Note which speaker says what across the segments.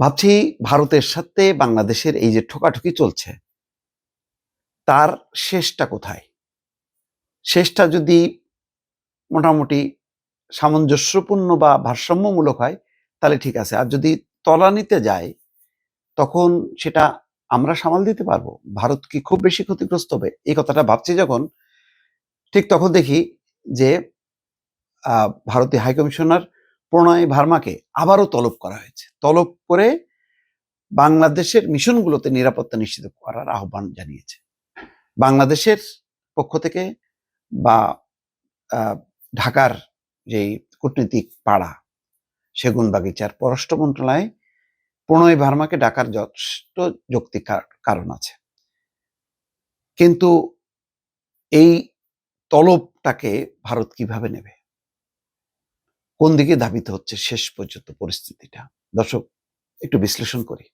Speaker 1: ভাবছি ভারতের সাথে বাংলাদেশের এই যে ঠোকাঠুকি চলছে তার শেষটা কোথায়? শেষটা যদি মোটামুটি সামঞ্জস্যপূর্ণ বা ভারসাম্যমূলক হয় তাহলে ঠিক আছে। আর যদি তলানিতে যায় তখন সেটা আমরা সামাল দিতে পারবো? ভারত কি খুব বেশি ক্ষতিগ্রস্ত হবে? এই কথাটা ভাবছি যখন, ঠিক তখন দেখি যে ভারতীয় হাইকমিশনার প্রণয় ভার্মাকে আবারও তলব করা হয়েছে। তলব করে বাংলাদেশের মিশনগুলোতে নিরাপত্তা নিশ্চিত করার আহ্বান জানিয়েছে। বাংলাদেশের পক্ষ থেকে বা ঢাকার যেই কূটনীতিক পাড়া সেগুনবাগিচার পররাষ্ট্র মন্ত্রণালয়ে প্রণয় ভার্মাকে ডাকার যথেষ্ট যৌক্তিক কারণ আছে। কিন্তু এই তলবটাকে ভারত কিভাবে নেবে? কোন দিকে ধাবিত হচ্ছে শেষ পর্যন্ত পরিস্থিতিটা? দর্শক, একটু বিশ্লেষণ করি।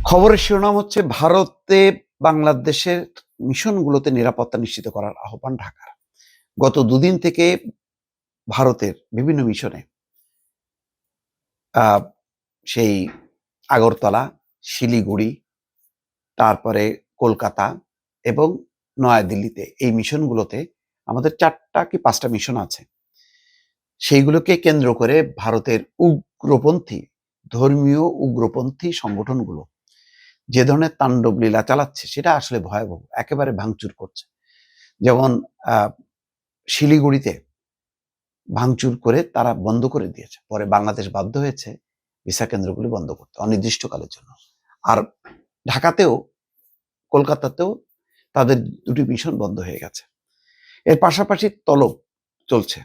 Speaker 1: খবরের শিরোনাম হচ্ছে ভারতে বাংলাদেশের মিশনগুলোতে নিরাপত্তা নিশ্চিত করার আহ্বান ঢাকার। গত দুদিন থেকে ভারতের বিভিন্ন মিশনে সেই আগরতলা, শিলিগুড়ি, তারপরে কলকাতা এবং নয়াদিল্লিতে এই মিশনগুলোতে আমাদের 4টা কি 5টা মিশন আছে। সেইগুলোকে কেন্দ্র করে ভারতের উগ্রপন্থী, ধর্মীয় উগ্রপন্থী সংগঠনগুলো যে ধরনের তাণ্ডব লীলা চালাচ্ছে সেটা আসলে ভয়াবহ, একেবারে ভাঙচুর করছে। যেমন শিলিগুড়িতে ভাঙচুর করে তারা বন্ধ করে দিয়েছে, পরে বাংলাদেশ বাধ্য হয়েছে ভিসা কেন্দ্রগুলি বন্ধ করতে অনির্দিষ্টকালের জন্য। আর ঢাকাতেও কলকাতাতেও তাদের 2টি মিশন বন্ধ হয়ে গেছে। এর পাশাপাশি তলব চলছে,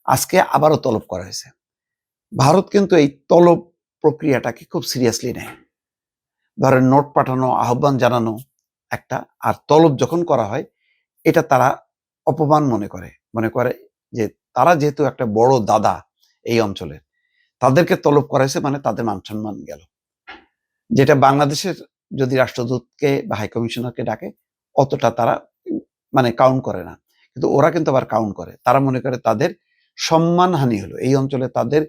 Speaker 1: আজকে আবারও তলব করা হয়েছে। ভারত কিন্তু এই তলব প্রক্রিয়াটাকে খুব সিরিয়াসলি নেয়। ধরেন নোট পাঠানো, আহ্বান জানানো একটা, আর তলব যখন করা হয় এটা তারা অপমান মনে করে যে তারা যেহেতু একটা বড় দাদা এই অঞ্চলের, তাদেরকে তলব করা হয়েছে মানে তাদের মান সম্মান গেল। যেটা বাংলাদেশের যদি রাষ্ট্রদূতকে বা হাইকমিশনারকে ডাকে অতটা তারা মানে কাউন্ট করে না, কিন্তু ওরা কিন্তু আবার কাউন্ট করে। তারা মনে করে তাদের সম্মানহানি হলো, এই অঞ্চলে তাদের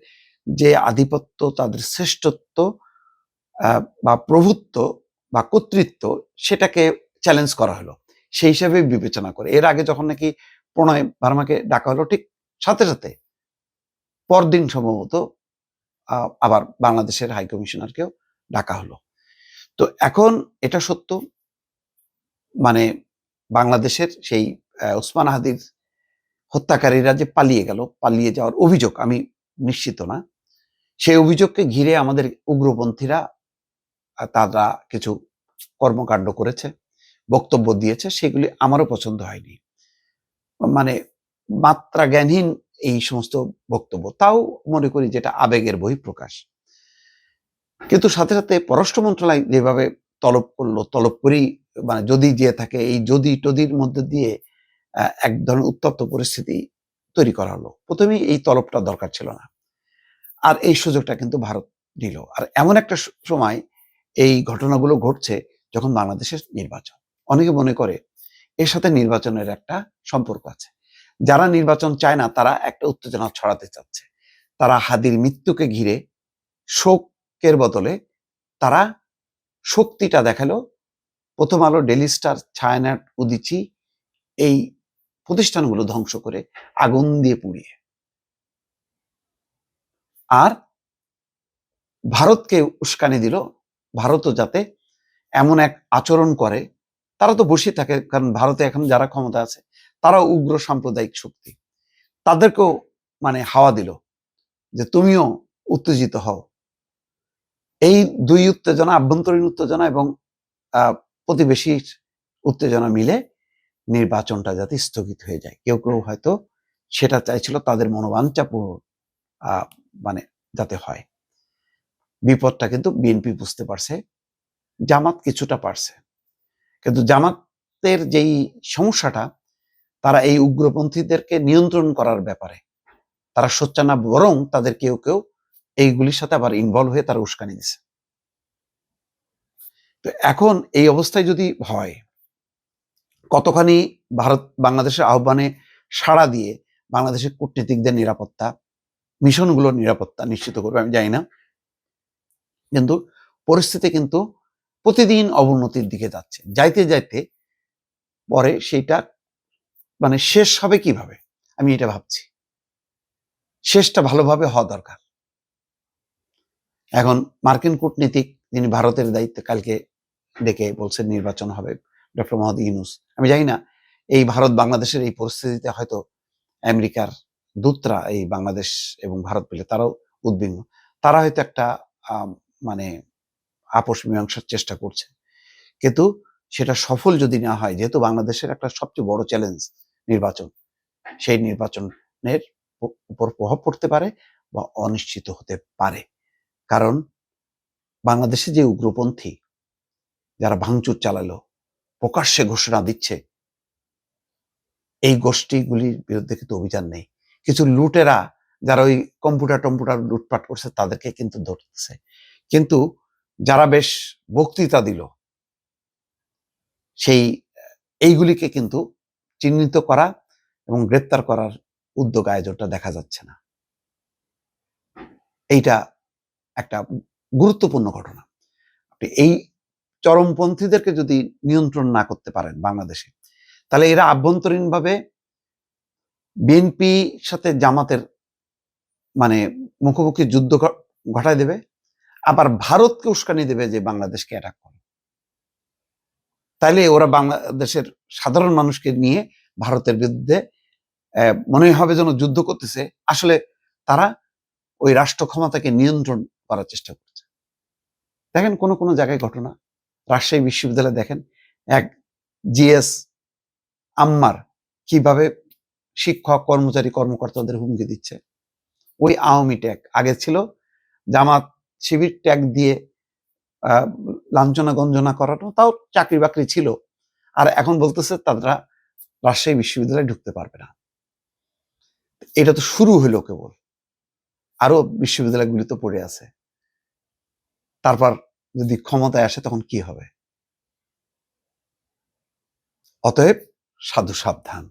Speaker 1: যে আধিপত্য, তাদের শ্রেষ্ঠত্ব বা প্রভুত্ব বা কর্তৃত্ব, সেটাকে চ্যালেঞ্জ করা হলো, সেই হিসাবে বিবেচনা করে। এর আগে যখন নাকি প্রণয় ভার্মাকে ডাকা হলো, ঠিক সাথে সাথে পরদিন সম্ভবত আবার বাংলাদেশের হাইকমিশনারকেও ডাকা হলো। তো এখন এটা সত্য, মানে বাংলাদেশের সেই ওসমান হাদির হত্যাকারীরা যে পালিয়ে গেল, পালিয়ে যাওয়ার অভিযোগ, আমি নিশ্চিত না, সেই অভিযোগকে ঘিরে আমাদের উগ্রপন্থীরা তারা কিছু কর্মকাণ্ড করেছে, বক্তব্য দিয়েছে, সেগুলি আমারও পছন্দ হয়নি। মানে মাত্রা জ্ঞানহীন এই সমস্ত বক্তব্য, তাও মনে করি যেটা আবেগের বহিঃপ্রকাশ। কিন্তু সাথে সাথে পররাষ্ট্র মন্ত্রণালয় যেভাবে তলব করলো, তলব করেই মানে যদি দিয়ে থাকে, এই যদি টদির মধ্যে দিয়ে এক ধরনের উত্তপ্ত পরিস্থিতি তৈরি করা হলো। প্রথমেই এই তলবটা দরকার ছিল না, আর এই সুযোগটা কিন্তু ভারত নিল। আর এমন একটা সময় এই ঘটনাগুলো ঘটছে যখন বাংলাদেশের নির্বাচন। অনেকে মনে করে এর সাথে নির্বাচনের একটা সম্পর্ক আছে। যারা নির্বাচন চায় না তারা একটা উত্তেজনা ছড়াতে চাচ্ছে। তারা হাদির মৃত্যুকে ঘিরে শোকের বদলে তারা শক্তিটা দেখালো। প্রথম আলো, ডেইলি স্টার, ছায়ানট, উদীচী এই প্রতিষ্ঠানগুলো ধ্বংস করে আগুন দিয়ে পুড়িয়ে, আর ভারতকে উস্কানি দিল ভারতও যাতে এমন এক আচরণ করে। তারা তো বসে থাকে, কারণ ভারতে এখন যারা ক্ষমতা আছে তারা উগ্র সাম্প্রদায়িক শক্তি, তাদেরকেও মানে হাওয়া দিল যে তুমিও উত্তেজিত হও। এই দুই উত্তেজনা, আভ্যন্তরীণ উত্তেজনা এবং প্রতিবেশীর উত্তেজনা মিলে নির্বাচনটা যাতে স্থগিত হয়ে যায়। কেউ কেউ হয়তো সেটা চাইছিল, তাদের মনোবাঞ্ছা মানে যাতে হয়। বিপদটা কিন্তু বিএনপি বুঝতে পারছে, জামাত কিছুটা পারছে, কিন্তু জামাতের যেই সমস্যাটা, তারা এই উগ্রপন্থীদেরকে নিয়ন্ত্রণ করার ব্যাপারে তারা সোচ্চার না, বরং তাদের কেউ কেউ এইগুলির সাথে আবার ইনভলভ হয়ে তারা উস্কানি দিছে। তো এখন এই অবস্থায় যদি হয় কতখানি ভারত বাংলাদেশের আহ্বানে সাড়া দিয়ে বাংলাদেশের কূটনীতিকদের নিরাপত্তা, মিশনগুলোর নিরাপত্তা নিশ্চিত করবে আমি জানি না, কিন্তু পরিস্থিতি কিন্তু প্রতিদিন অবনতির দিকে যাচ্ছে। যাইতে যাইতে পরে সেইটা মানে শেষ হবে কিভাবে, আমি এটা ভাবছি। শেষটা ভালোভাবে হওয়া দরকার। এখন মার্কিন কূটনীতিক যিনি ভারতের দায়িত্বে কালকে ডেকে বলছেন নির্বাচন হবে, ডক্টর মোহাম্মদ ইউনূস, আমি জানি না এই ভারত বাংলাদেশের এই পরিস্থিতিতে হয়তো আমেরিকার দূতরা এই বাংলাদেশ এবং ভারত পেলে তারাও উদ্বিগ্ন, তারা হয়তো একটা মানে আপোষ মীমাংসার চেষ্টা করছে, কিন্তু সেটা সফল যদি না হয়, যেহেতু বাংলাদেশের একটা সবচেয়ে বড় চ্যালেঞ্জ নির্বাচন, সেই নির্বাচনের উপর প্রভাব পড়তে পারে বা অনিশ্চিত হতে পারে। কারণ বাংলাদেশে যে উগ্রপন্থী যারা ভাঙচুর চালালো, প্রকাশ্যে ঘোষণা দিচ্ছে, এই গোষ্ঠীগুলির বিরুদ্ধে কিন্তু অভিযান নেই। কিছু লুটেরা যারা ওই কম্পিউটার লুটপাট করছে তাদেরকে কিন্তু ধরতেছে, কিন্তু যারা বেশ বক্তৃতা দিল সেই এইগুলিকে কিন্তু চিহ্নিত করা এবং গ্রেপ্তার করার উদ্যোগ আয়োজনটা দেখা যাচ্ছে না। এইটা একটা গুরুত্বপূর্ণ ঘটনা। এই চরমপন্থীদেরকে যদি নিয়ন্ত্রণ না করতে পারেন বাংলাদেশে, তাহলে এরা আভ্যন্তরীণভাবে বিএনপি সাথে জামাতের মানে মুখোমুখি যুদ্ধ ঘটায় দেবে, আবার ভারতকে উস্কানি দেবে যে বাংলাদেশকে অ্যাটাক করে। তাইলে ওরা বাংলাদেশের সাধারণ মানুষকে নিয়ে ভারতের বিরুদ্ধে মনে হবে যেন যুদ্ধ করতেছে, আসলে তারা ওই রাষ্ট্র ক্ষমতাকে নিয়ন্ত্রণ করার চেষ্টা করছে। দেখেন কোন কোন জায়গায় ঘটনা, রাজশাহী বিশ্ববিদ্যালয়ে দেখেন এক জিএস আম্মার কিভাবে শিক্ষক কর্মচারী কর্মকর্তাদের হুমকি দিচ্ছে। ওই আওয়ামী ট্যাগ আগে ছিল জামাত শিবির ট্যাগ দিয়ে লাঞ্ছনা গঞ্জনা করানো, তাও চাকরি বাকরি ছিল, আর এখন বলতেছে তারা রাজশাহী বিশ্ববিদ্যালয়ে ঢুকতে পারবে না। এটা তো শুরু হলো কেবল, আরো বিশ্ববিদ্যালয়গুলি তো পড়ে আছে। তারপর যদি ক্ষমতায় আসে তখন কি হবে? অতএব সাধু সাবধান।